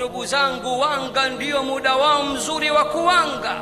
ndugu zangu, wanga ndio muda wao mzuri wa kuwanga.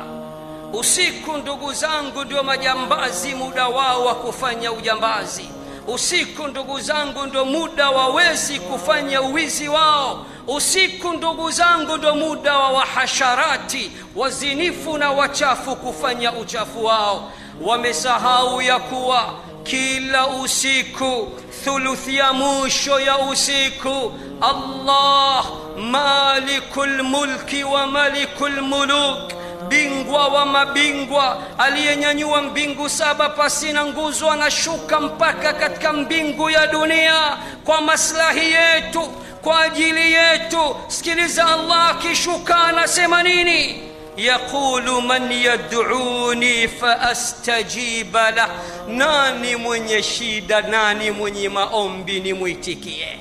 Usiku ndugu zangu ndio majambazi muda wao wa kufanya ujambazi. Usiku ndugu zangu ndio muda wa wezi kufanya uwizi wao. Usiku ndugu zangu ndio muda wa wahasharati, wazinifu na wachafu kufanya uchafu wao. Wamesahau ya kuwa kila usiku, thuluthi ya mwisho ya usiku, Allah malikul mulki wa malikul muluk, bingwa wa mabingwa, aliyenyanyua mbingu saba pasina nguzo, anashuka mpaka katika mbingu ya dunia kwa maslahi yetu, kwa ajili yetu. Sikiliza, Allah akishuka anasema nini? Yaqulu man yad'uni faastajib lah, nani mwenye shida, nani mwenye maombi nimwitikie.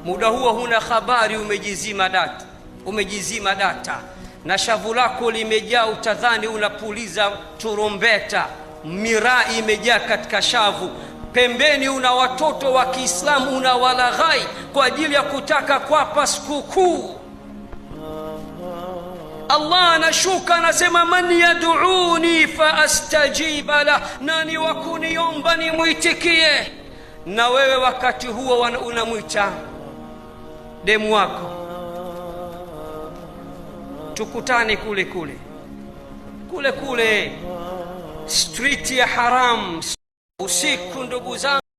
Muda huo huna habari, umejizima data na shavu lako limejaa, utadhani unapuliza turumbeta, miraa imejaa katika shavu. Pembeni una watoto wa Kiislamu unawalaghai kwa ajili ya kutaka kuwapa sikukuu. Allah anashuka anasema man yad'uni faastajib lah, nani wa kuniomba nimwitikie. Na wewe wakati huo unamwita demu wako, tukutane kule street ya haram usiku ndugu zangu.